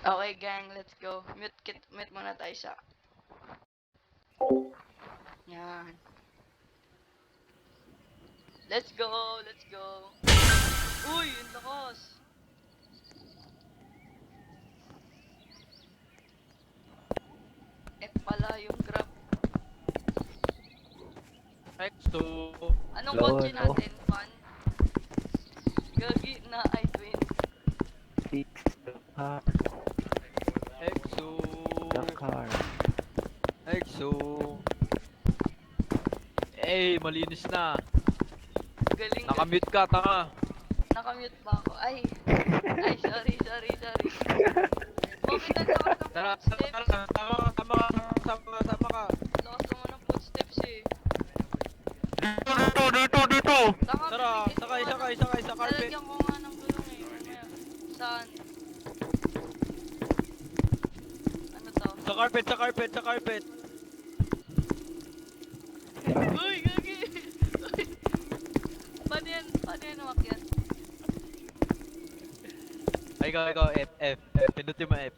Okay, gang, let's go. Mute muna tayo sa... Yan. Let's go, let's go. Uy, ang lakas. Pala yung grab. X2. Anong Hello, kotse hello. natin, Pan? Gagi na I-twin. Fix the car. X2. The car. X2. Eh, malinis na. Galing. Nakamute ka, tanga. Nakamute ba ako? Ay, sorry. Bobby, nalakas ng Tara, footsteps. tama ka. Lakas naman ng footsteps eh. Dito. Tama, Tara, bibigyan ko sakay nga sa ng- carpet. Lalagyan ko nga ng gulong eh. Mamaya. Saan? Ano to? Sa carpet. Uy, gagi! Uy! Paano yan umakyat? Ay, ikaw, F. Pinutin mo F.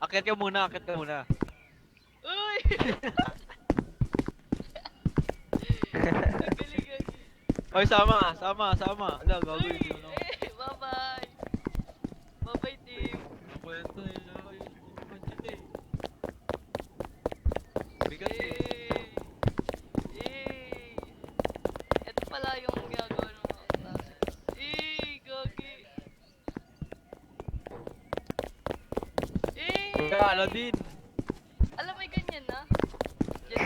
Akyat ka muna. Uy! Ang galing, gagi. Oy, sama. Ala, Uy! gagawin mo. Bye-bye! Bye-bye, team! Bigat eh. Eh! Ito pala yung ginagawa ng mga klase. Gagi! Kaya, Aladdin. Alam, may ganyan na. Diyan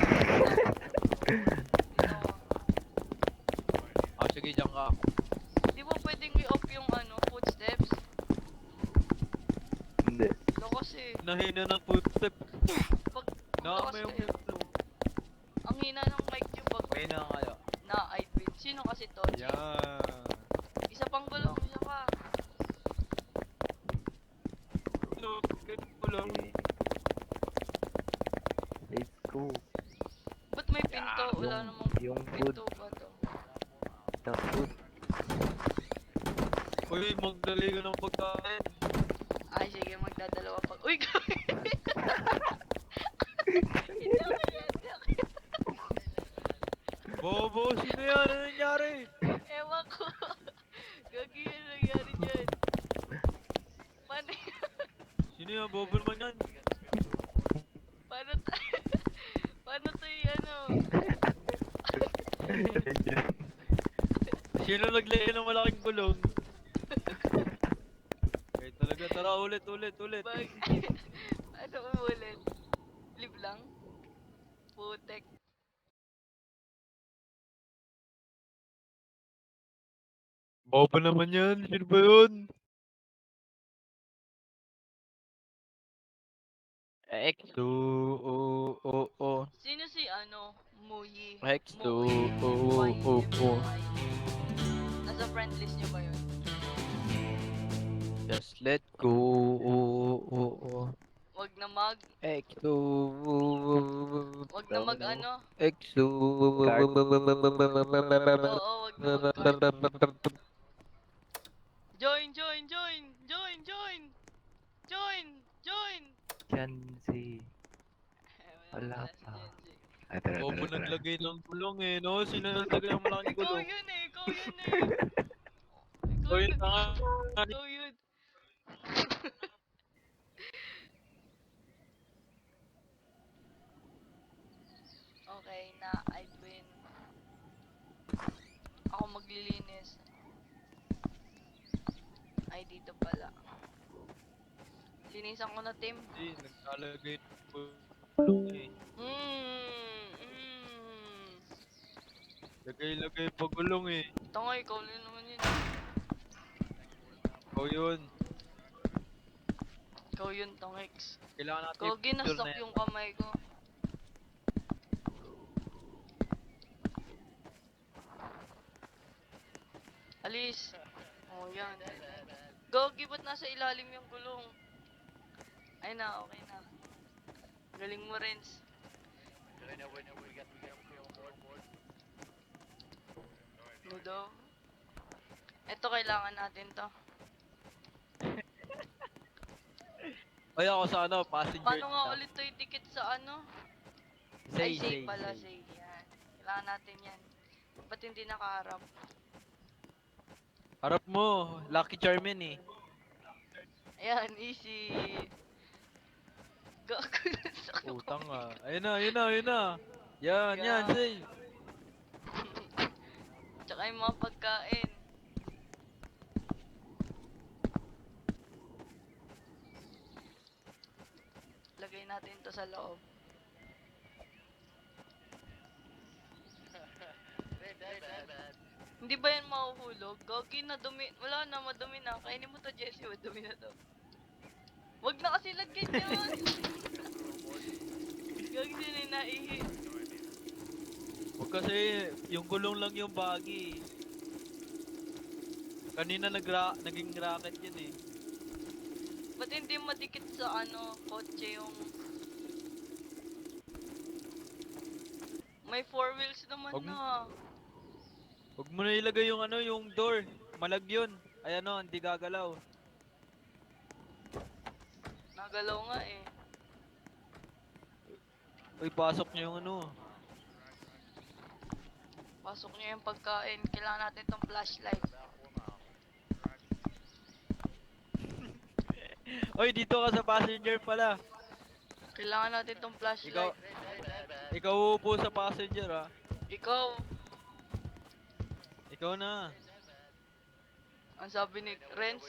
Sige, diyan ka. Di ba pwedeng i-off yung footsteps? Hindi. Lakas eh. Nahina ng footstep. Pag Nakama lakas yung eh. Ang hina ng mic yung pag May na kayo. na I-twin. Sino kasi to? Yan. Isa pang gulong, isa pa. Kulong. Let's go. Ba't may pinto? Wala namang Yung pinto ba to? The food. Uy, magdali ka ng pagkain. Ay, sige, magdadalawa pa. Uy, gawin! Hindi ako yan. Bobo, sino yan? Ano nangyari? Ewan ko. Gagi yun nangyari dyan. Paano Sino yan? Bobo naman yan. Paano tayo? Paano tayo Sino naglagay ng malaking gulong? Okay, talaga. Tara, ulit. Bag. Ano umulit? Live lang? Putek. Bobo naman yan. Sino ba yun? X2, Sino si Muyi? X2, MYMY. Nasa friend list niyo ba yun? Just let go, Wag na mag, X2, wag na mag X2, Oo, wag na mag card. Join! Chancy. Wala Wala si pa. Gen Z. Ay, tara. Bobo naglagay ng gulong eh, no? Sino naglagay ng malaking Ikaw gulong? yun eh! Ikaw yun! Oy, tanga. Ikaw yun! Okay, na I'd win. Ako maglilinis. Ay, dito pala. Linisan ko na, Tim. Hindi, naglalagay ng gulong eh. Lagay pa gulong eh. Tanga, ikaw lang naman yun. Ikaw yun. Ikaw yun, Tangix. Kailangan natin Ikaw, i-picture na ginastok yan. yung kamay ko. Alis. Oh, yan. Gogi, ba't nasa ilalim yung gulong? Ay na, okay na. Galing mo, Renz. Ludo. Ito, kailangan natin to. Ay, ako sa ano, passenger. Paano nga lang. ulit to dikit sa ano? Say, Ay, say pala, say. Yan. Kailangan natin yan. Ba't hindi nakaharap? Harap mo, Lucky Charm yan eh. Ayan, easy. Gago na sa Utang ah. Ayun na, ayun na, ayun na. Yan, yan, Yeah. say. Tsaka yung mga pagkain. Lagay natin to sa loob. Hindi ba yan mahuhulog? Gagi na dumi. Wala na, madumi na. Kainin mo to, Jesse. Madumi na to. Wag na kasi lagyan yan. Gagi din ay naihi. Huwag kasi, yung gulong lang yung bagi. Kanina naging racket yun eh. Ba't hindi madikit sa ano, kotse yung... May four wheels naman Wag mo- na. Huwag mo na ilagay yung ano, yung door. Malag yun. Ay ano, hindi gagalaw. Nagalaw nga eh. Uy, pasok niyo yung ano. Pasok niya yung pagkain. Kailangan natin tong flashlight. Uy, dito ka sa passenger pala. Kailangan natin tong Ikaw, flashlight. ikaw uupo sa passenger ah. Ikaw, Ikaw na. ang sabi ni Renz,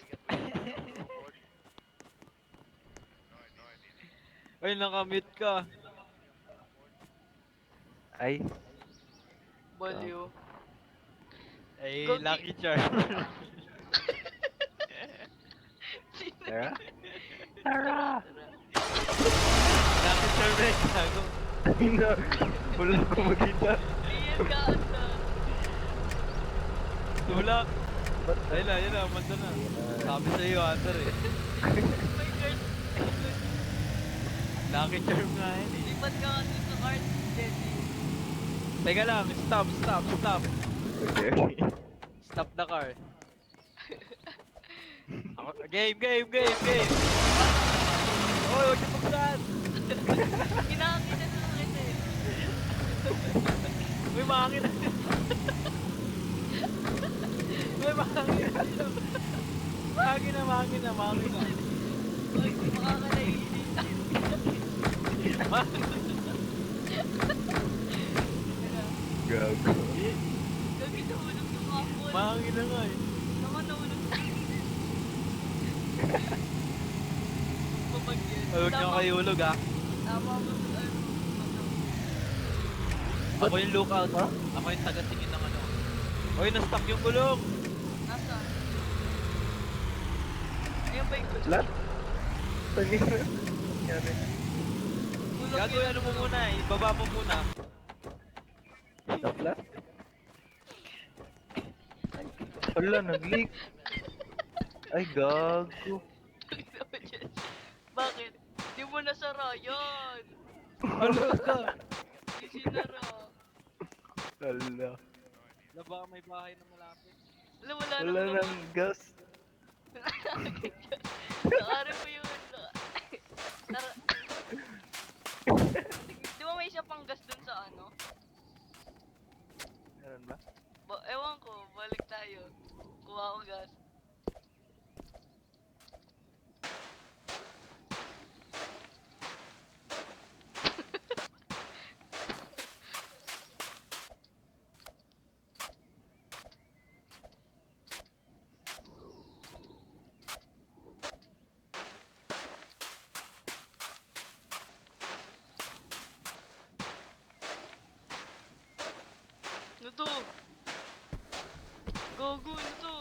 Uy, nakamute ka. Ay, baliw. Ay, Gogi. Lucky Charm. Tara. Tara! Lucky Charm rin, gago. Ina, wala ko magkita. Iyan ka asa. Tulak. Ba't Ayun na, ayun na, manda na. Sabi sa'yo, Hunter eh. My card. Lucky Charm nga yun eh. Lipat ka kasi sa card, Jesse. Teka lang, stop, stop, stop. Okay, okay. Stop the car. Game, game, game, game. Oy, huwag niyo buksan. Kinakita na lang kita eh. Uy, mahangin na. Uy, mahangin na. Mahangin na, mahangin na, mahangin na. Uy, makakalainin. Gago. Gagi nahulog yung apple. Mahangin na nga eh. Naman nahulog na. Pamagyan. Ay, huwag niyo kayo hulog ah. Tama mo sa ano. Ako yung lookout. Ha? Ako yung taga-tingin ng ano. Uy, na-stuck yung gulong. Nasaan? Ayun ba yung Lat? Tanina. Nangyari. Hulog Gago, yun. ano mo muna eh. Ibaba mo muna. Naplat? Wala, nag-leak. Ay, gago. Bakit? Di mo nasara yan. Ano ka? Di sinara. Wala. Wala ba may bahay na malapit? Wala, wala Wala naman. nang gas. Nakari mo yun. Tara. Di ba may isa pang gas dun sa ano? Meron ba? Ewan ko, balik tayo. Kuha ko gas. Ano to? Gogo, ano to?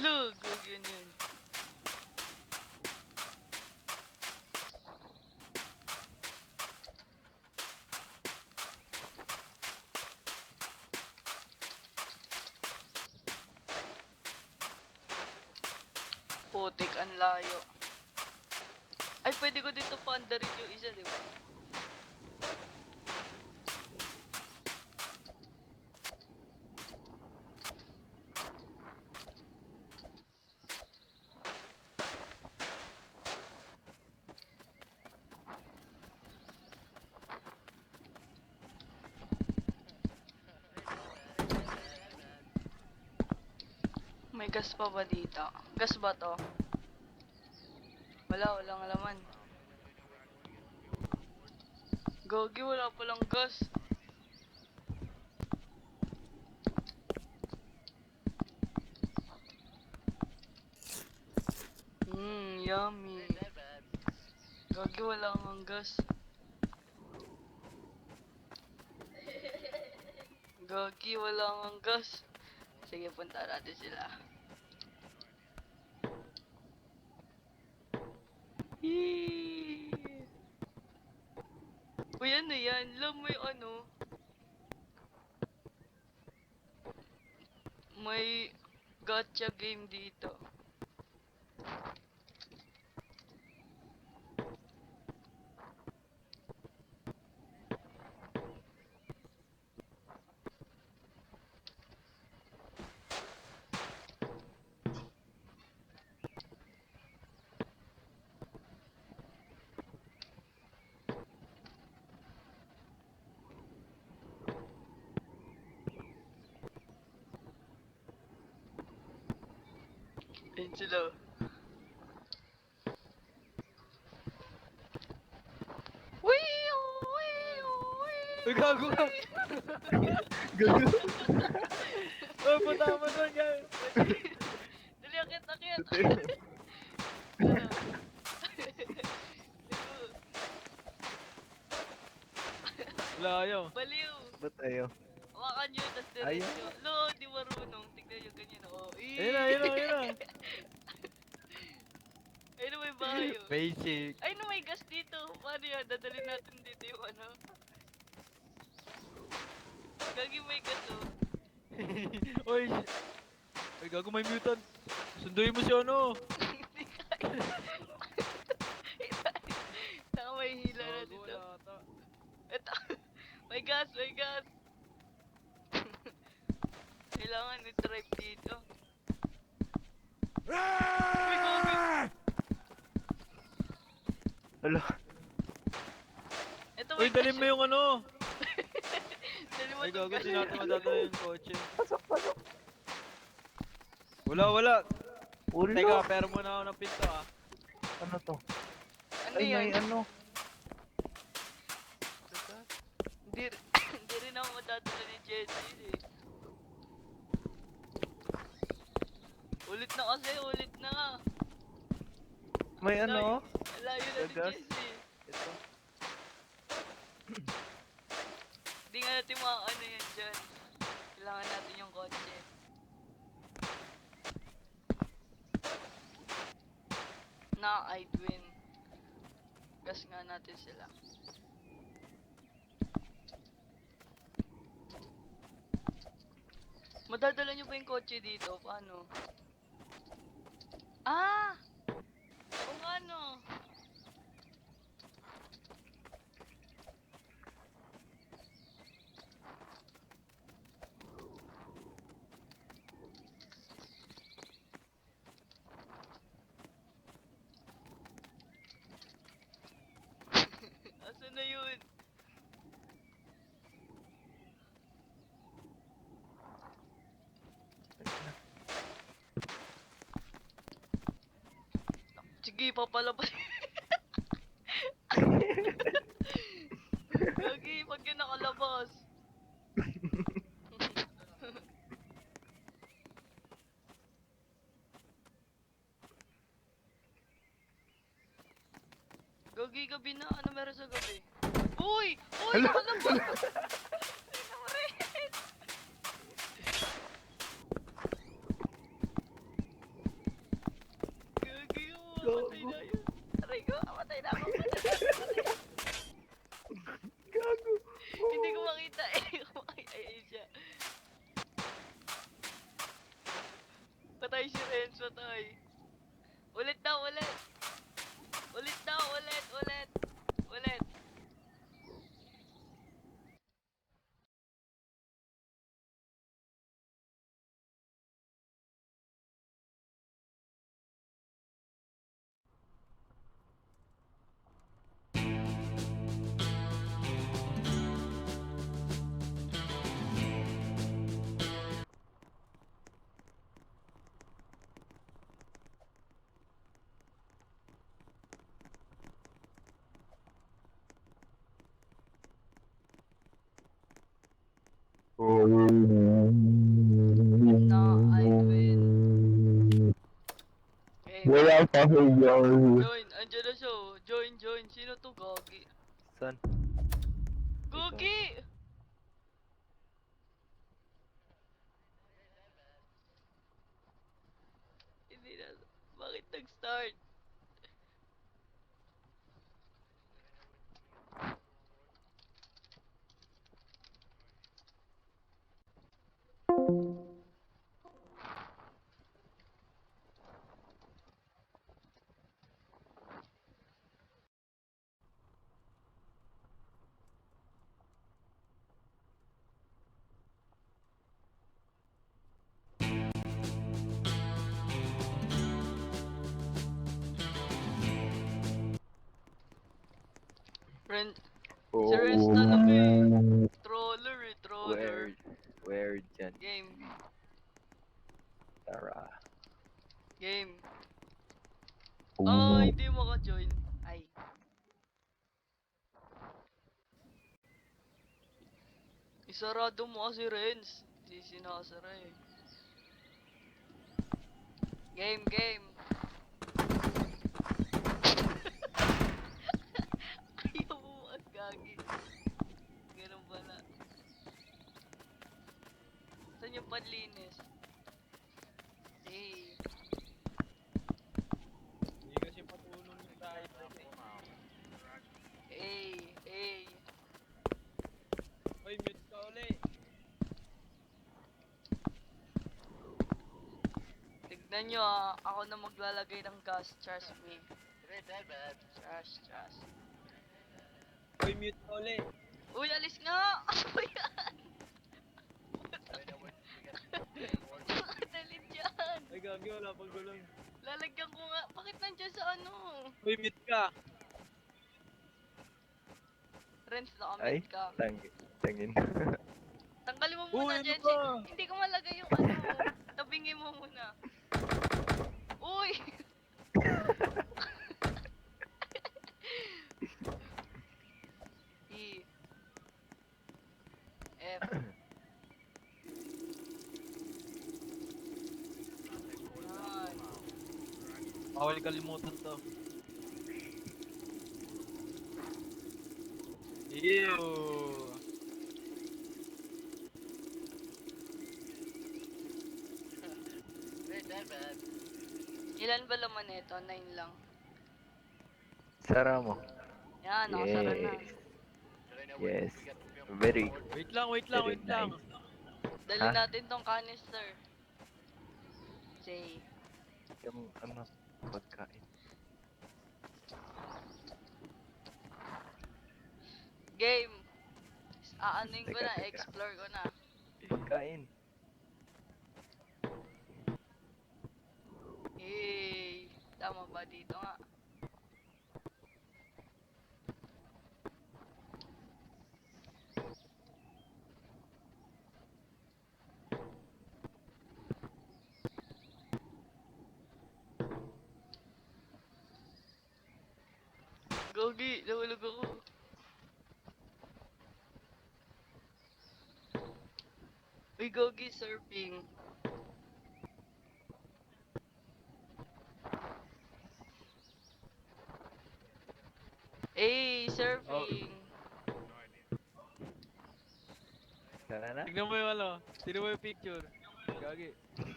Look, gogo yun yun. Putik, ang layo. Ay, pwede ko dito paandarin yung isa, di ba? gas pa ba dito? Gas ba to? Wala, walang laman. Gogi, wala palang gas. Yummy. Gogi, wala kang gas. Gogi, wala kang gas. Sige, punta natin sila. Yee! Uy, ano yan? Alam mo yung ano? May gacha game dito. Ayun sila. Uy, gago ka! Gago. Oh, punta mo doon, guys! Dali, akit, akit! Wala kayo. Baliw! Ba't ayaw? Hawakan nyo, tas diretso. Lo, di marunong. Tignan nyo ganyan, oh. Ayun na, ayun na, ayun na. Ayun na, may bahay, oh. Basic. Ay, no, may gas dito. Paano yan? Dadalhin natin dito yung ano. Gagi, may gas, oh. Uy! Uy, gago, may mutant. Sunduin mo si ano. Hindi kaya. Saka may hila na Gago, dito. wala ata. Eto. May gas, may gas. Kailangan i-drive dito. Uy, gogi. Ala. Ito, Uy, may dalhin mo yung ano. Dali mo Ay, itong gago, gas. di natin madadala yung kotse. Pasok, pasok. Wala, wala. Ulo. Teka, pero muna ako ng pinto, ah. Ano to? Ano Ay, may yan? ano. Hindi rin ako madadala ni Jessie, eh. Ulit na kasi, ulit na nga. May ano. Layo na ni Gagas. Jessie. Ito. Hindi nga natin ano yan dyan. Kailangan natin yung kotse. I'd win. Gas nga natin sila. Madadala nyo ba yung kotse dito? Paano? Ah! Kung ano? Asan na yun? Sige, papalabas. Gagi, pag yun nakalabas. Gagi, gabi na. Ano meron sa gabi? Uy! Uy! Hala! Nakalabas! Ay, naman! Gagi, matay na yun. Aray ko, matay na ako. Gago. Hindi ko makita eh. Ayun siya. Patay si Renz, patay. Ulit daw, ulit. Ulit daw, ulit, ulit. Ulit. Na, I win. Game. Wala pa ko yun. Join, andyan na siya. Oh. Join, join. Sino to, Gogi? San? Gogi! Hindi na. Bakit nag-start? Friend, si Renz talaga eh. Troller eh, troller. Where dyan? Game, Tara. game. Oh, hindi mo ka-join. Ay. Isarado mo kasi Renz. Hindi sinasara eh. Game, game. Ayaw mo at gagi. Ganun pala. Saan yung panlinis? Hey. Hindi kasi patulong yung tayo. Hey, hey. Hoy, mute ka ulit. Tignan nyo ah, ako na maglalagay ng gas, trust me. Trust. Hoy, mute ka ulit. Uy, alis nga! Ano yan? Dalit dyan! Ay, gagi, wala pang gulong. Lalagyan ko nga, bakit nandyan sa ano? Hoy, mute ka. Renz, Ay, nakamit ka. tangin. Tanggalin mo Uy, muna ano dyan, ba? hindi ko malagay yung ano. Tabingin mo muna. Uy! E. F. Yan. Bawal kalimutan to. Ew. Ilan ba laman nito? 9 lang. Sara mo. Yan, nakasara na. Yes. Very. Wait lang. Very Dali Ha? natin tong canister. J. Yung ano, pagkain. Game. Aanuin ko Teka, na, teka. explore ko na. Pagkain. Yay! Tama ba dito nga? Gogi, nahulog ako. Uy, Gogi, surfing. Hey, surfing. Tara na. Tignan mo yung ano. Tignan mo yung picture. Gagi.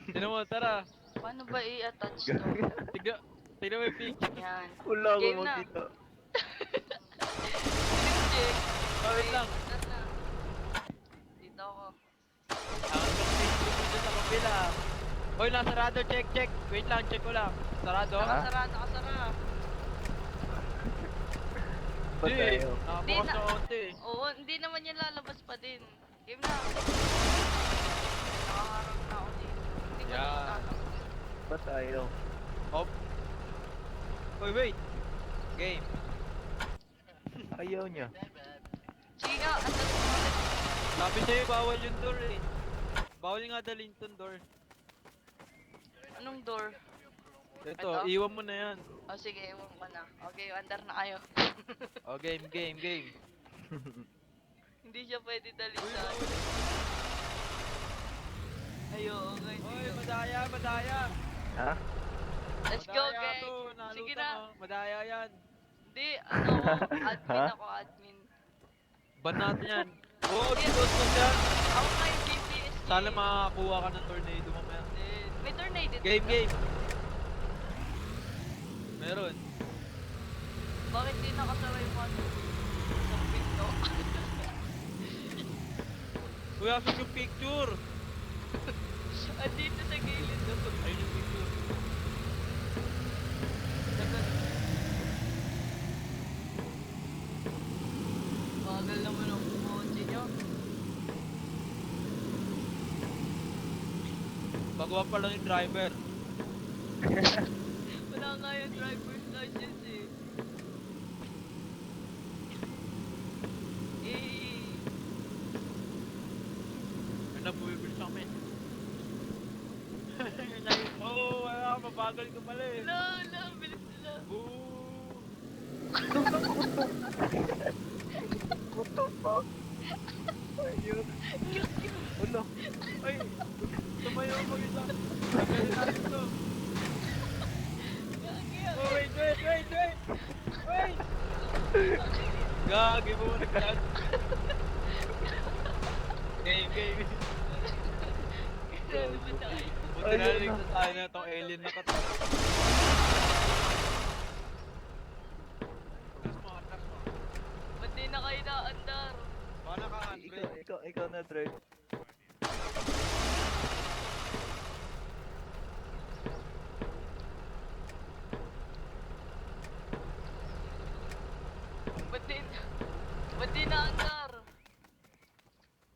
Tignan mo, tara. Paano ba i-attach to? Tignan mo yung picture. Yan. Wala ko Game na. makita. Check. Oh, wait lang. Start na. Dito ako. Ang picture dito sa kabila. Hoy, nasarado. Check. Wait lang, check ko lang. Sarado? Ha? Nakasara, nakasara. Pa tayo. Di Nakabukas na- sa konti. Oo, hindi naman yan lalabas pa din. Game na. Nakaharap na ako dito. Hindi ko Yan. na tatakbo. Pa tayo. Hop. Hoy, wait. Game. Ayaw niya. Sige nga, andun mo ulit. Sabi sa'yo, bawal yung door eh. Bawal nga dalhin tong door. Anong door? Ito, Ito? iwan mo na yan. O sige, ewan ko na. Okay, under na kayo. Oh, game. Hindi siya pwede dalhin Uy, sa bawal. Ayo, okay. Oy, madaya, madaya. Ha? Let's go, Madaya gang. to, Sige nalutang na. oh. Madaya yan. Hindi, ano ako, admin Ha? ako, admin. Ban natin yan. Oo, Hindi. ginusto yan. Ako nga yung GPS. Sana makakakuha ka ng tornado mamaya. May tornado dito. Game. Meron. Bakit di nakasara yung ano? Sa pinto? Kuya, asan yung picture? Andito sa gilid daw. Ayun yung picture. Bagal naman ang kotse niya. Baguhan pa lang yung driver. Wala nga yung driver's license eh. Ano, bumibilis kami. Oo, wala, mabagal ka pala eh. Wala, bilis nila. Boo! What the fuck? Ayun. Ulo. Ay! Tumayo mo isa. Tagalin natin to. Oh, wait! Wait! Gagi mo na yan. Game. Grabe ba tayo? Buti na ligtas tayo na itong alien na kato. Atras mo. Ba't di na kayo naandar? Baka naka-handbrake. Ikaw na drive. Ba't di naandar?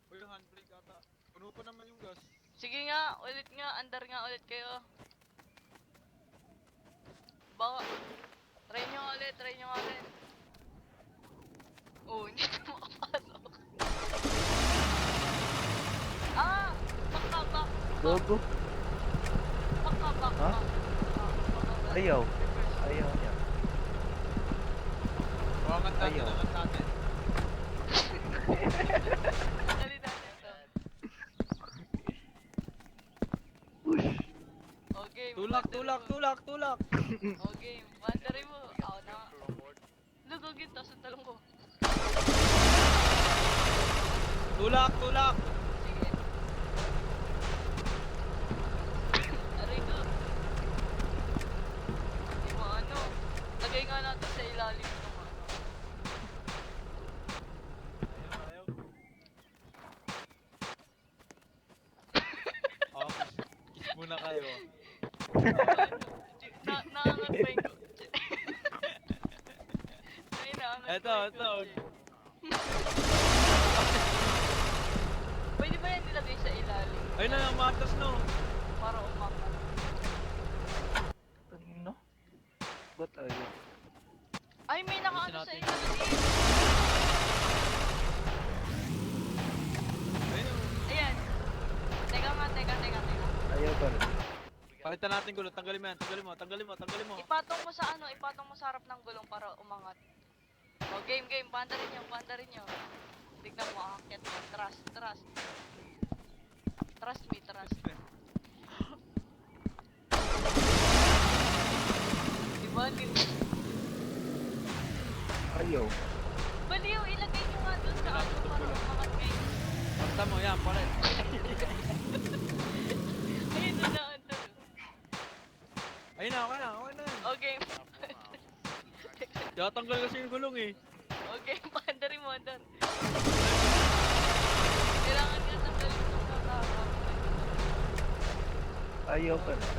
Uy, yung handbrake ata. Puno pa naman yung gas. Sige nga, ulit nga, andar nga ulit kayo. Baka, try nyo nga ulit. Oh, hindi na makapasok. Ah! Pakabak! Gogo. Pakabak! Ha? Ayaw. Ayaw niya. Huwag ang Ayaw. natin. Dali natin to. Okay, Tulak! Okay, bandari mo. Ako na. Lugogin to sa talong ko. Tulak! Sige. Aray ko. Hindi mo ano. Lagay nga natin sa ilalim ng ano. Ayaw. Oh, kiss muna kayo. Naangat pa yung kotse. Ay, naangat Eto. pa yung kotse. Pwede ba yan nilagay sa ilalim? Ayun na, ang matas no. Para umangat. No? Ba't ayaw? Ay, may nakaano sa natin. ilalim. Ayun o. Ayan. Teka. Ayaw pa rin. Palitan natin gulo, tanggalin mo. Ipatong mo sa ano, ipatong mo sa harap ng gulong para umangat. O, game, pandarin nyo. Tignan mo, aakyat mo. Trust. Trust me. Diba, Ayaw. Baliw, ilagay nyo nga dun sa ano para umangat kayo. Basta mo, yan, palit. Ayun na, andun. Ayun na, okay na. O, game. Tatanggal kasi yung gulong eh. Okay, pandarin mo, andun. Kailangan nga tanggalin itong nakaharap. Ayaw pa rin.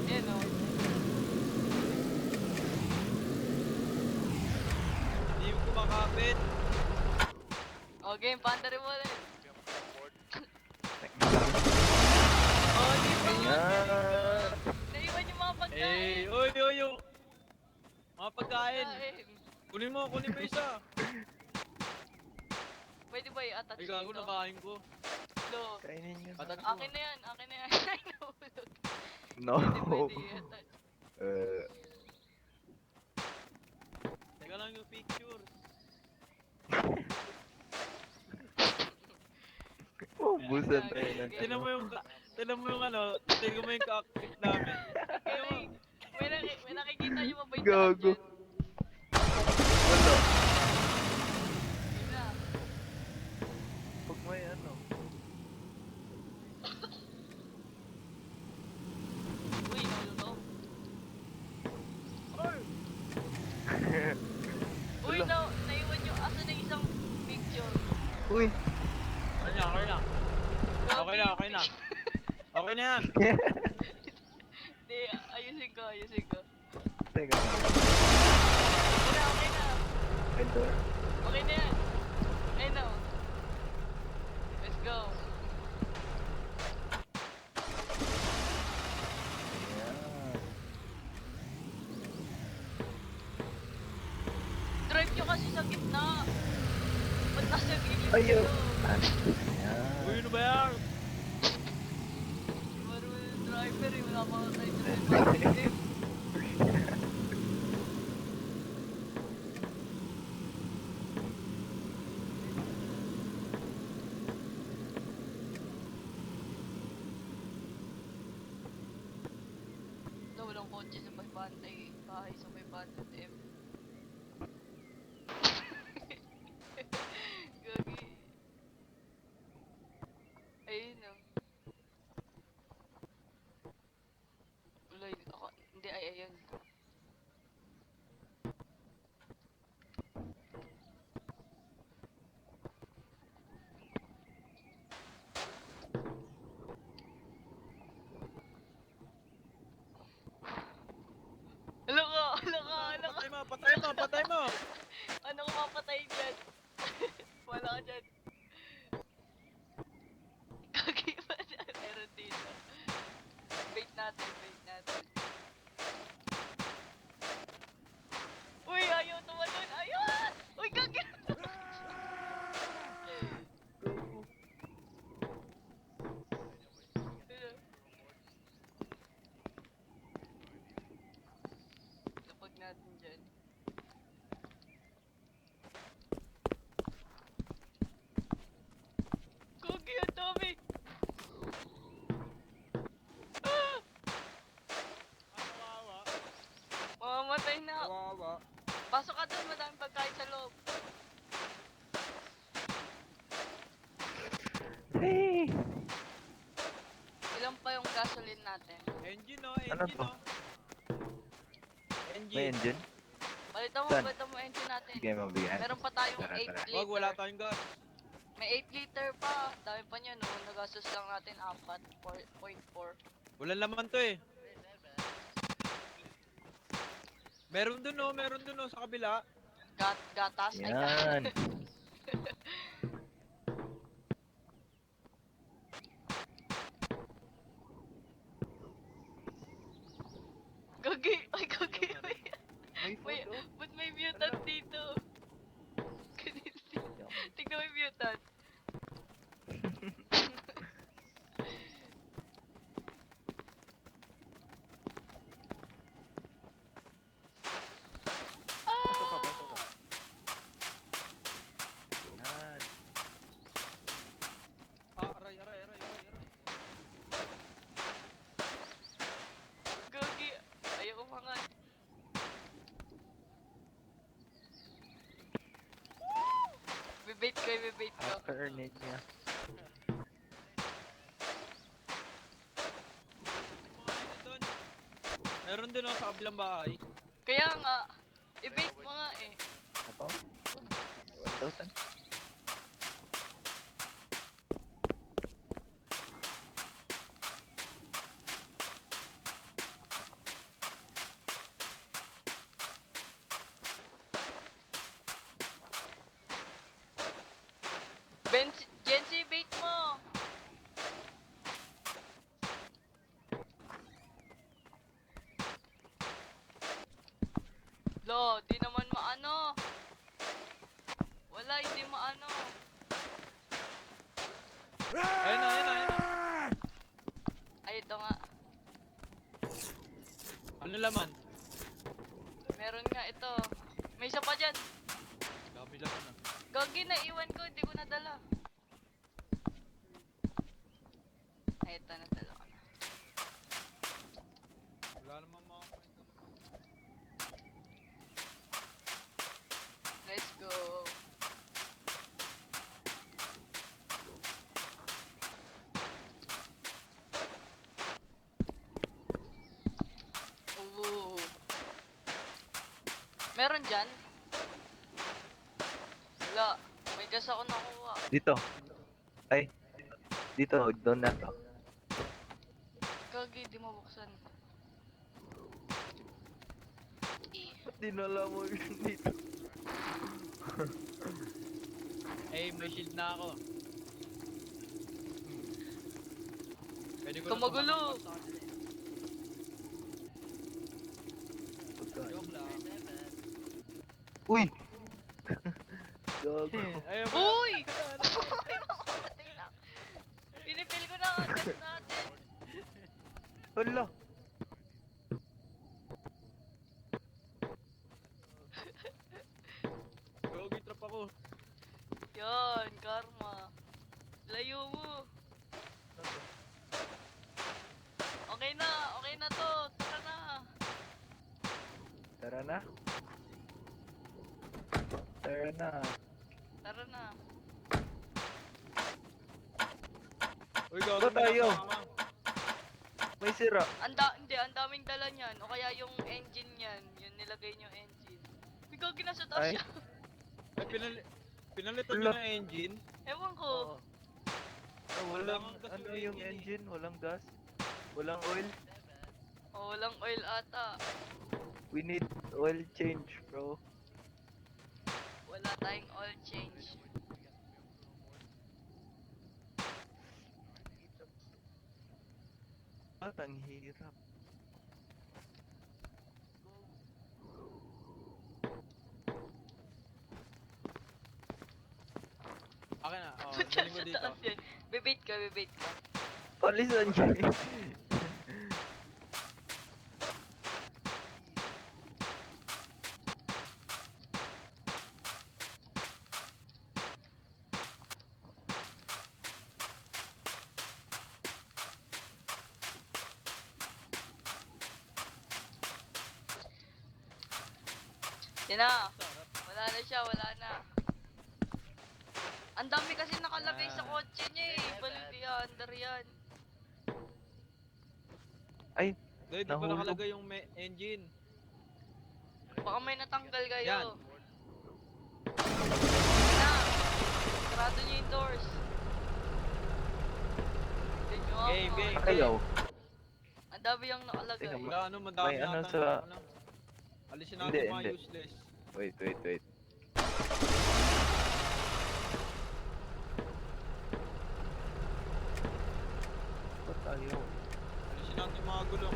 Ayan o. Hindi mo kumakapit. O, game, pandarin mo ulit. Malaki. O, di ba? Ayan. Naiwan yung mga pagkain. Eh, oy. Mga pagkain. Pagkain. Kunin mo isa. Pwede ba i-attach Ay, gago, dito? nakain ko. No. Kainin niyo. Attach mo. Akin na yan. Ay, nahulog. No. Pwede i-attach. Teka lang yung picture. Oh, Ubusan tayo ng Tinan mo yung, tinan mo yung ano, tinan mo yung cockpit namin. Galing. May nakikita niyo ba ba yung Gago. daan dyan? Wala. Yun na. Pag may ano. Uy, nalulog. Uy, Wala. naiwan yung asa na isang picture. Uy. Okay na, okay na. Okay na, okay na. Okay na yan. Hindi, ayusin ko, ayusin ko. Teka. Okay na, okay na. Enter. Okay na yan. Okay na. Let's go. Ayan. Drive nyo kasi sa gitna. Ba't nasa gilid Ayaw. kayo? Ayan. Uy, ano ba yan? Marunong driver eh, wala pa ako tayo driver. Ito, walang kotse sa 500 eh. Bahay sa 500M. Gagi. Ayun o. Wala yun. Ako, hindi, ay, ayun. Hala ka, hala ka, hala ka. Patay mo, patay mo, patay mo. Ano kung mapatay dyan? Wala ka dyan. Gagi ba dyan? Meron dito. Bait natin, bait natin. Uy, ayaw tumalon! Ayun! Uy, gagi! Lapag natin dyan. Gagi, ang dami! Ah! Kawawa. Mamamatay na! Kawawa. Pasok ka doon, madaming pagkain sa loob. Hey. Ilan pa yung gasoline natin? Engine oh, Ano engine to? oh. May Engine. engine? Balitan mo, Saan? balitan mo engine natin. Sige, mabigyan. Meron pa tayong Tara, 8 tara. liter. Wag, wala tayong gas. May 8 liter pa. Dami pa niya no. Nagastos lang natin 4.4. Wala laman to eh. Meron dun oh, sa kabila. Gatas. Ay, Yan. Gagi. Ay, gagi. May May, food, oh. ba't may mutant Ano? dito? Tignan mo yung mutant. Pasok ka, Ah! pasok ka. Yan. Ah, aray, aray, aray, aray, aray. Gagi. Ayaw umangat. Bibait ko, bibait ko. After-earnage niya. Meron dun oh, sa kabilang bahay. Kaya nga, i-bait mo nga eh. Ako? 1,000? Jency, bait mo! Lo, di naman maano. Wala, hindi maano. Ayun na, ayun na, ayun na. Ay, ito nga. Ano laman? Meron nga ito. May isa pa dyan. Dami laman ah. Gagi, naiwan ko, hindi ko nadala. Eto na talaga na. Wala naman mga kwento. Let's go. Ooh. Meron dyan? Wala. May gas ako nakuha. Dito. Ay. Dito, doon na to. Gagi, di mabuksan. Eh. Dinala mo yun dito. Eh, may shield na ako. Pwede ko na Kamagulo. tumakbo sa kanila eh. Joke lang. Uy! Gago. Ayun ba? Uy! Uy, nakakatay na. Pinipil ko na ang gas natin. Hala! Gogi trap ako. Yan, karma. Layo mo. Okay na to. Tara na. Tara na. Tara na. Tara na. Uy, gogi. Ba tayo? May sira. Hindi, ang daming dala niyan. O kaya yung engine niyan. Yun nilagay niyo engine. Bigla ginasa taas Ay. siya. Ay, pinalitan Wala. nyo ng engine. Ewan ko. Walang, Walang gas ano yung yung engine engine? Walang gas. Walang oil. O, walang oil ata. We need oil change, bro. Wala tayong oil change. At ang hirap. Akin na. Oh, Ba't galing ko sa dito. taas yan? Bebait ka. Palisan niya eh. Yan na. Wala na siya, wala na. Ang dami kasi nakalagay sa kotse niya eh. Balik yan, under yan. Ay, Dahil di pa Nahulog. nakalagay yung engine. Baka may natanggal kayo. Yan. Na. Sarado niyo yung doors. Tignan niyo ako. Game, game. ayaw. Ang dami yung nakalagay. Tingnan mo. Wala ano, madami May ano yata. sa- Ano. Alisin Hindi, natin mga hindi. useless. Wait. Ba't ayaw? Alisin natin mga gulong.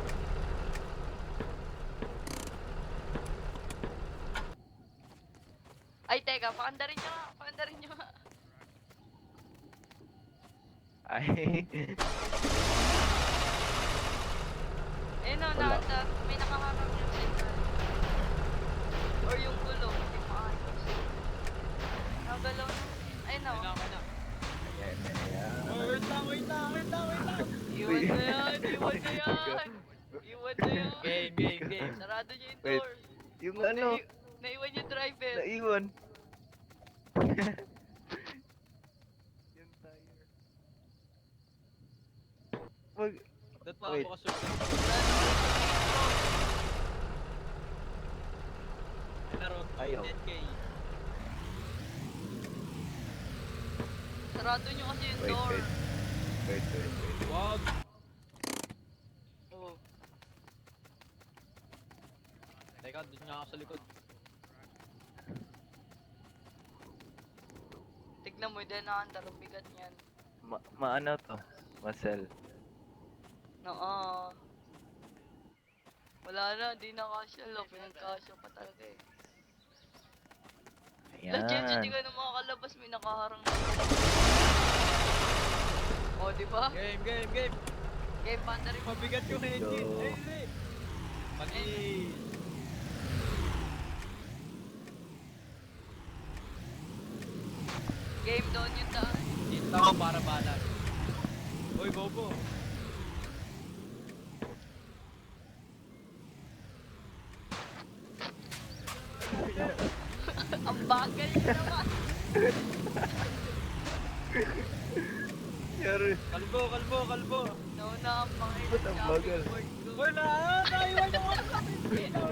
Ay, teka. Paandarin niyo nga. Paandarin niyo nga. Ay. Ayun o, Wala. naandar. May nakaharap yung central. Or yung gulong. Hindi maayos. Nagalaw na. Ayun o. Ayun na, ayun na. Ayan. Oh, wait lang. Iwan na yan. Iwan na yan. Iwan na yan. Game. Sarado niyo yung Wait. door. Yung ano, Naiwan yung driver. naiwan. Yung tire. Wag. Dapat Wait. makakasunod. Wala na kayo sa intro. Laro, Ayaw. 10k. Sarado niyo kasi yung Wait. door. Wait. Wag. Oh. Teka, doon nga ako sa likod. Tignan mo, din na-under. Ang bigat niyan. Maano to? Masel. Oo. Wala na, di na kasya. Lo, pinagkasya pa talaga eh. Legit, hindi ka Ayan. na makakalabas. May nakaharang na. O, di ba? Game. Game, panda rin. Mabigat yung engine. Go. Hey. Mali. Game doon yung daan. Dito ako para balas. Uy, bobo. Kalbo, kalbo, kalbo. Nauna ang mga Ba't ang bagal? board ko. Uy, naiwan yung ano sa akin. Wait lang.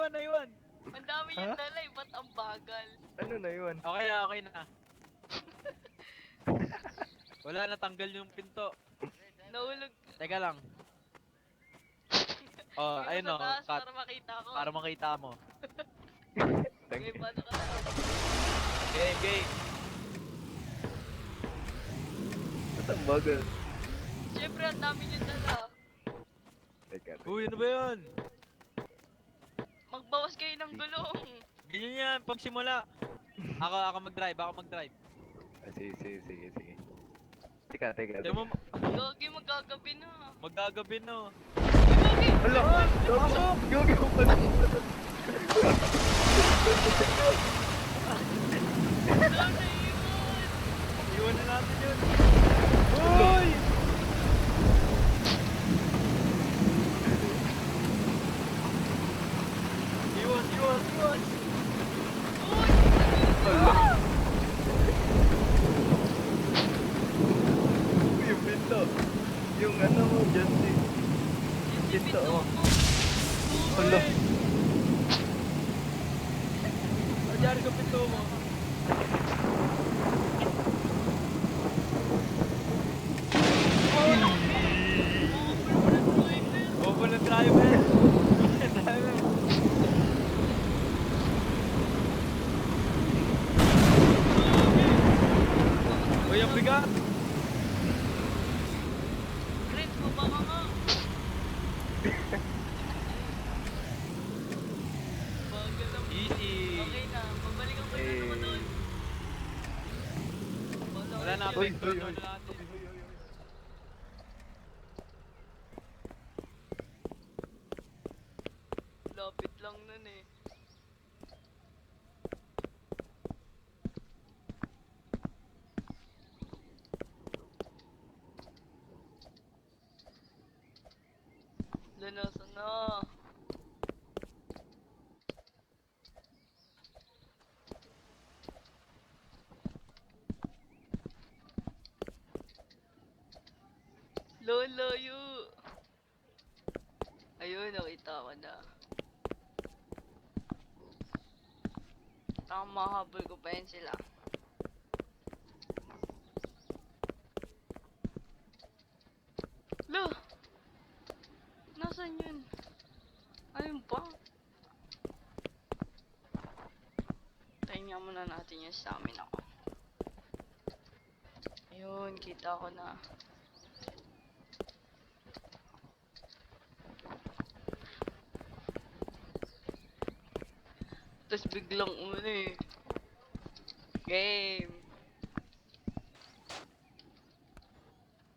Naiwan. Ang dami yung dala eh, ba't ang bagal? Ano na yun? Okay na, okay na. Wala, natanggal yung pinto. Nahulog. Teka lang. Oh, Tingin ayun mo o, sa taas cut. para makita ko. Para makita mo. May paano ka na? Game, game. Ba't ang bagal? Siyempre, ang dami yung dala. Teka. Uy, ano ba yun? Magbawas kayo ng gulong. Ganyan yan, pagsimula. Ako mag-drive. Ah, sige. Teka. Di mo, Gagi, magagabi na. magagabi no. Gagi! Hala! Pasok! Gagi ko pala! Wala na iwan! Iwan na natin yun. Uy! Iwan. Uy! Hala! Yung pinto! Yung ano mo, Justin! Yung Ito, pinto oh. mo. Hala! Nangyari sa pinto mo. Open na driver. Uy, ang bigat. Chris, baba ka nga. Bagal lang. Easy. Okay na, babalikan ko na naman doon. Wala na, Uy, back doon uy, uy. na natin. Lapit lang nun eh. Sana. Lolo, ayun, nakita ko na. Tama, mahabol ko pa yun sila. Lo! Nasaan yun? Ayun ba? Tayin nga muna natin yung stamina ko. Ayun, kita ko na. Tapos biglang eh. Game.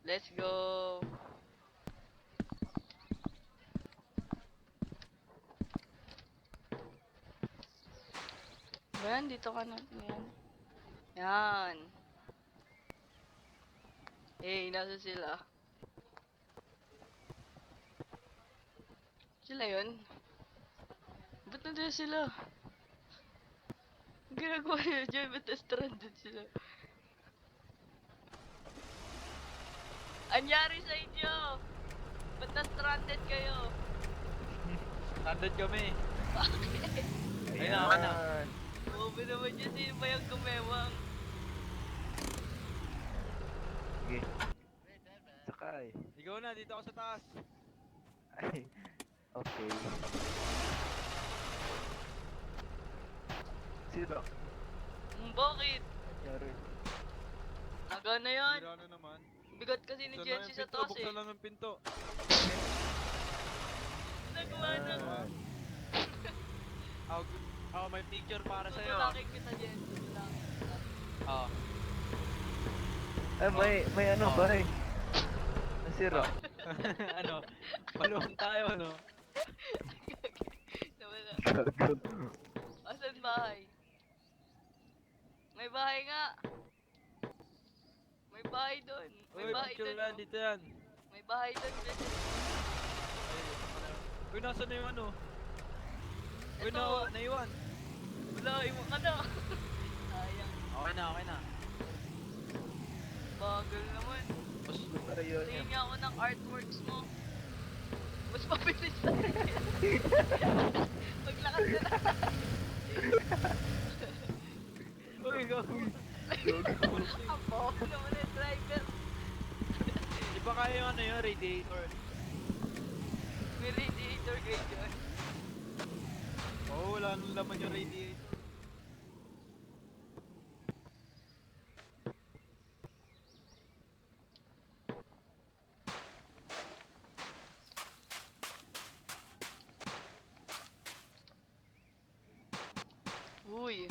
Let's go. Yan, dito ka na. Yan. Yan. Hey, nasa sila? Sila yun? Ba't nandun sila? Ang ginagawa nila dyan, ba't na-stranded sila? Anyari sa inyo? Ba't na-stranded kayo? Standard kami. Bakit? Ayun na, ako na. Bobo naman dyan, sino ba yung gumewang? Sige. Sakay. Ikaw na, dito ako sa taas. Ay. Okay. Sino? Bakit? Nangyari. Naga na yan. Sira na naman. Bigat kasi ni Jency sa taas eh. Buksan lang ang pinto. Nagawa na. Ah. Ako, may picture para sa'yo. Tutulakin kita, Jency. Tutulakin kita. Oo. Ay, may ano Oh. ba eh? Nasira. Ano? Paluhan tayo, ano? Nawala. Gago. Asan bahay? May bahay nga. May bahay doon. May Uy, bahay picture doon. lang, Oh. dito yan. May bahay doon. Jency. Uy, nasa na yung ano? Uy, Ito. naiwan. Wala, iwan ka na. Sayang. Okay na, okay na. Bagal naman. Mas, Ayun Tingin yan. niya ako ng artworks mo. Mas mabilis na rin yan. Maglakad ka na. uy, gago. Apo, naman yung driver. Di ba kaya yung ano yun, radiator? May radiator kayo dyan. Oo, wala nang laman yung radiator. Uy.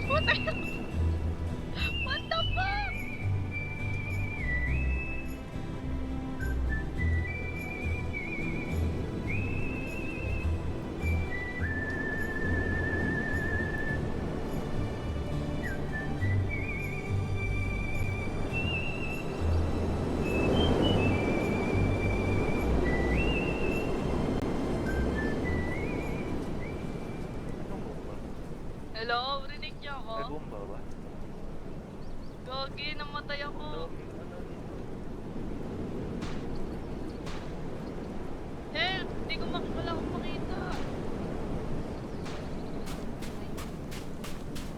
What the What the fuck? Anong bomba? Hello, rinig niyo May ako? bomba ba? Gagi, namatay ako. Ano dito? Help! Di ko wala akong makita.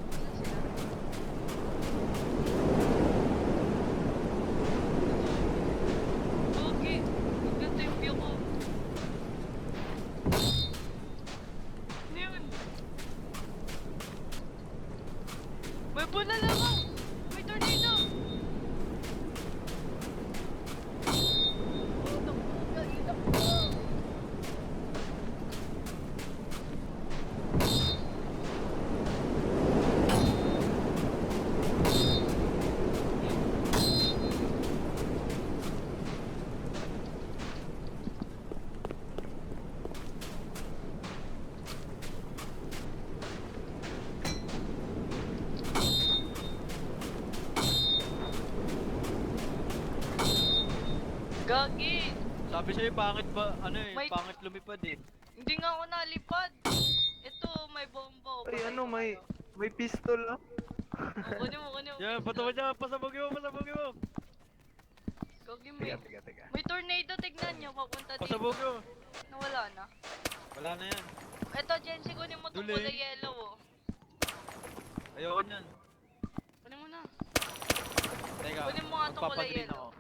Saan sila? Gagi, maganda yung view ko. Ano yun? May bulala ka! May tornado! Oh, naku, gagi, naku. Gagi! Sabi sa'yo, pangit ba, ano eh, May- pangit lumipad eh. Hindi nga ako nalipad. Ito, may bomba. Ay, Patay ano, ko kayo. may pistol ah. Oh, kunin mo, kunin mo. Yan, pistol. patawad niya, pasabugin mo, pasabugin mo. Gagi, may, Teka. may tornado, tignan nyo, papunta dito. Pasabugin mo. Nawala na. Wala na yan. Ito, Jensi, kunin mo itong Duling. kulay yellow, oh. Ayoko niyan. Kunin mo na. Teka, Kunin mo nga itong kulay magpapagreen yellow. ako.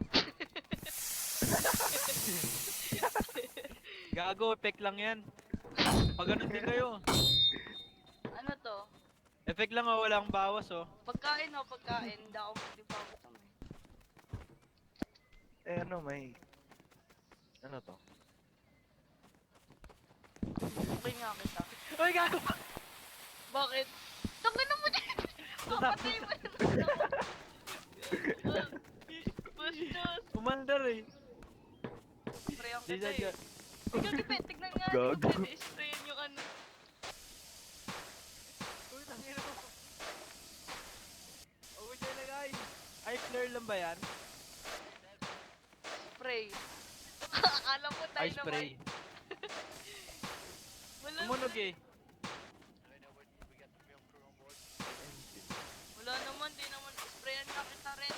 Gago, effect lang yan. Pag ganun din kayo. Ano to? Effect lang oh, walang bawas oh. Pagkain, oh, pagkain. Hindi pa ako gutom, eh. Eh, ano, may... Ano to? Okay nga kita. Uy, gago! Bakit? Tangin na mo din! Papatay mo naman ako. Bastos! Umandar eh. Spray ang Di kita, dyan. eh. Ikaw, Gipet, tignan nga. Gago. Di ba pwede sprayin yung ano? Uy, tangina mo. Uy, dyan na guys. Ay, flare lang ba yan? Spray. Akala mo tayo Ay, spray. Wala Tumunog naman. eh. Wala naman, di naman. Sprayan na kita rin.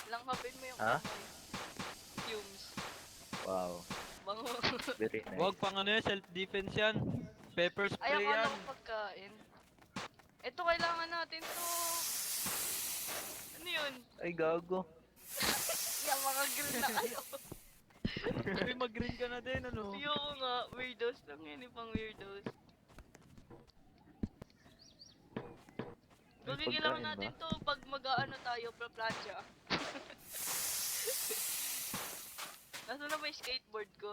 Lang hapin mo yung Ha? amoy. Fumes. Wow, Bango. very nice. Huwag pang ano yan, self-defense yan. Pepper Ay, spray akala yan. ko pagkain. Ito, kailangan natin to. Ano yun? Ay, gago. Yeah, makagreen na kayo. Uy, mag-green ka na din, ano? Ayoko nga, weirdos lang yun, pang weirdos. May Gagawin kailangan pagkain natin ba? to pag mag-aano tayo, pra-plancha. Nasaan na ba yung skateboard ko?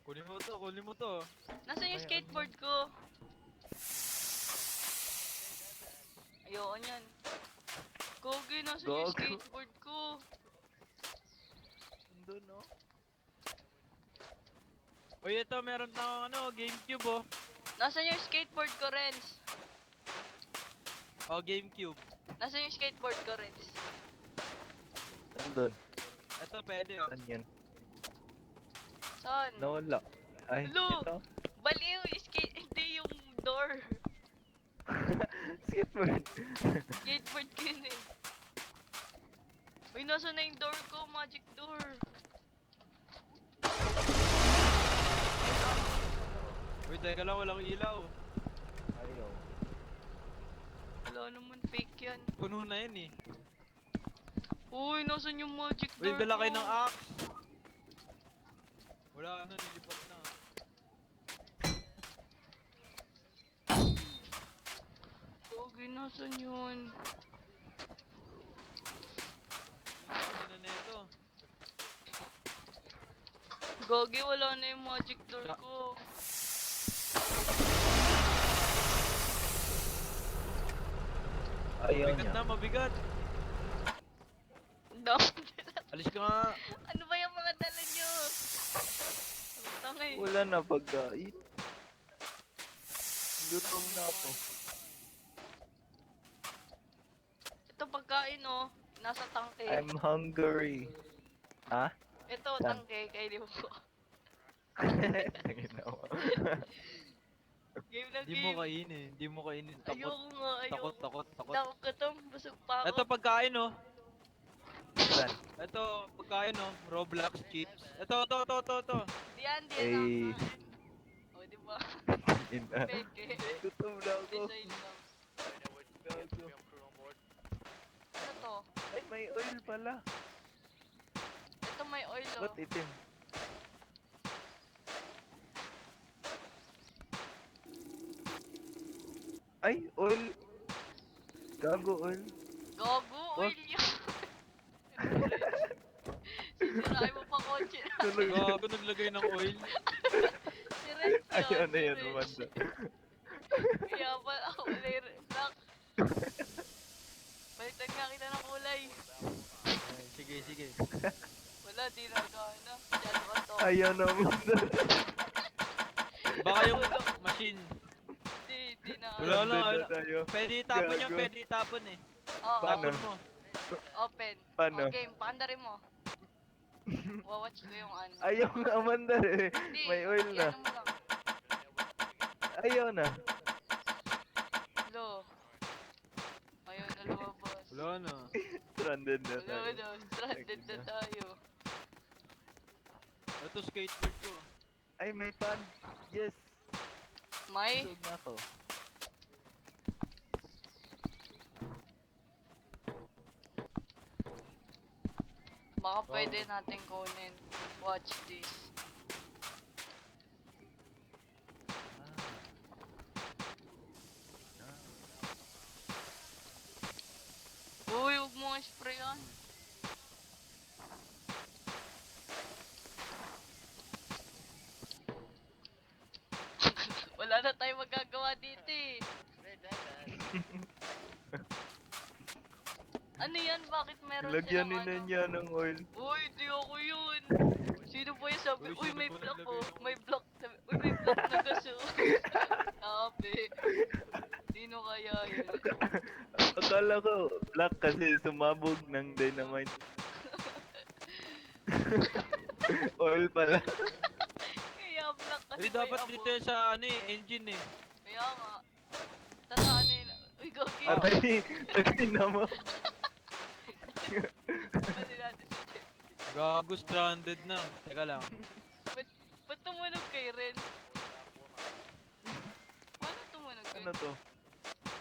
Kunin mo to, kunin mo to. Nasaan yung Ay, skateboard ko? Ayoko niyan. Gogi, nasaan yung Gogo. skateboard ko? Andun, no? Uy, ito, meron na akong ano, GameCube oh. Nasaan yung skateboard ko, Renz? Oh, GameCube. Nasaan yung skateboard ko, Renz? Andun. Ito, pwede oh. Saan yan? Saan? Nawala. Ay, Hello? ito. Baliw, hindi yung door. Skateboard. Skateboard ko yun eh. Uy, nasa na yung door ko? Magic door. Uy, teka lang, walang ilaw. Ayaw. Wala naman, fake yan. Puno na yan eh. Uy, nasan yung magic Uy, door dala ko? kayo ng axe. Wala na, nilipat na. Okay, nasan yun? Ano na ito? Gogi, wala na yung magic door Sa- ko. Ayaw Mabigat niya. na, mabigat. Ang dami. Alis ka nga. Ano ba yung mga dala nyo? Ang tangay. Wala na pagkain. Gutom na ako. Ito pagkain oh. Nasa tangke. I'm hungry. Ha? Ito, Saan? tangke. Kainin mo. Tangin na ako. Game na Hindi mo game. kainin, hindi mo kainin. Takot, Ayoko nga, ayoko. takot. Takot ka to. Busog pa ako. Ito pagkain oh. Saan? Ito pagkain oh. Roblox chips. Ito. Diyan, Eh. O, di ba? Ina. Peke. Gutom na ako. Design lang. Gago. Ano to? Ay, may oil pala. Ito may oil oh. Ba't itim? Ay, oil. Gago oil. Gago, oil yun. Sisirain mo pa kotse na. Tuloy. Gago naglagay ng oil. Si Red yun. Ayaw na si yan, Red. umanda. Kaya pa ako kulay black. Balitan nga kita ng kulay. Ay, sige. Wala, di na gana. Masyado ka to. Ayaw na umanda. Baka yung machine. Di na. Wala na, Nandun wala. tayo. Pwede itapon yan, Gago. pwede itapon eh. Oo, Paano? Tapon mo. open. Paano? O, game, paandarin mo. Wawatch ko yung ano. Ayaw nga umanda eh. Hindi, May oil na. i-ano mo lang. Ayaw na. Lo. Ayaw na lumabas. Wala na. Stranded na Wala tayo. na, stranded na tayo. Ito skateboard ko. Ay, may pan. Yes. May? Tulog na ako. Baka pwede natin kunin. Watch this. Uy, huwag mo spray yan. Wala na tayong magagawa dito eh. Ano yan? Bakit meron Lagyan silang ni ano? niya ng oil. Uy, di ako yun. Sino po yung sabi? Uy, Uy, sino may po block naglagay oh. ng- May block. Uy, may block na gaso. Sabi. Sino kaya yun? Akala ko black kasi sumabog ng dynamite. Oil pala. Kaya block kasi Uy, may dapat abo. dito yan sa ano eh, engine eh. Kaya nga. Tapos ano yun? Uy, gogi. Atay, atay na mo. Pwede natin si Jeff. Gago stranded na. Teka lang. Ba't tumunog kay Ren? Paano tumunog kay Ano to?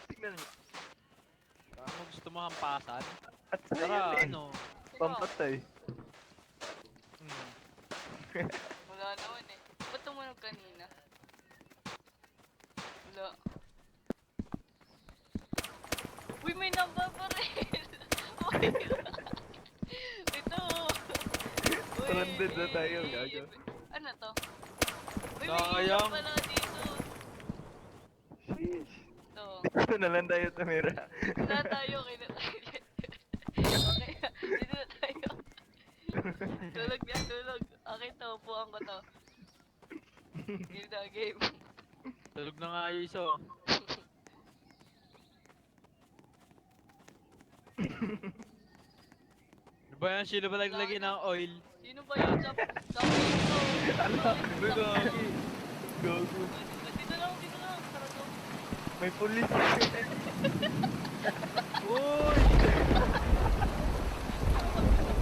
Tignan mo. Ano gusto mo hampasan? At Saka sa'yo eh. ano? Pampatay. Hmm. Wala naman eh. Ba't tumunog kanina? Wala. Uy, may nambabaril! Uy! Ito! Uy! Stranded na tayo, gago. Ano to? Uy, may Sayang. ilaw pala dito. Sheesh. Ito. Dito na lang tayo tumira. Kina tayo, kina tayo. Okay, dito na tayo. Tulog na, tulog. Okay to, upuan ko to. Game na, game. Tulog na nga yung iso. Ano Ba yan, sino ba naglagay ng oil? Sino ba yun? Sa pinto. Uy, gagi. Gago. Dito lang, dito lang. Tara to. May pulis. Uy!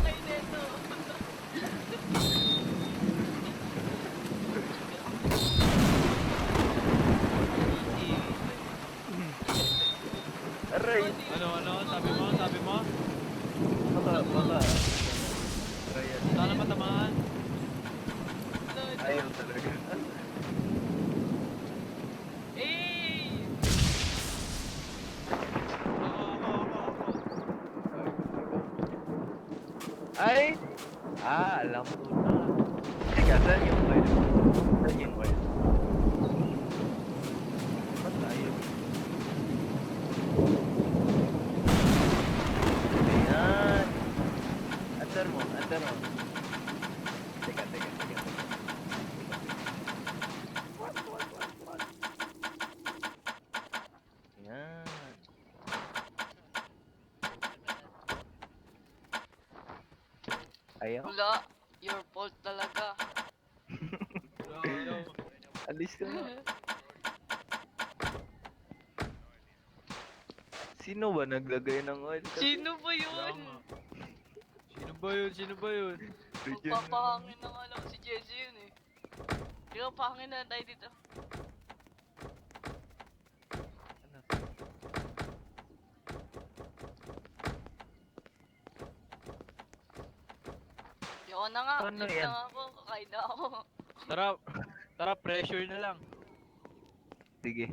Kay Neto. Aray. Ano? Sabi mo? Baka. Aray yan. Sana matamaan. Ayaw talaga. Eh! Ay! Alam ko na. Teka, saan yung oil? Saan yung oil? Ba't tayo? Ayan! Andar mo. Teka. Ayan. Ayaw. Wala. Your fault talaga. Alis ka na. Sino ba naglagay ng oil? Sino ba yun? Sino ba yun? Region Magpapahangin na nga lang si Jesse yun eh. Di ba pahangin na tayo dito? Yoko na nga. Paano Late yan? na nga ako. Kakain na ako. Tara, pressure na lang. Sige.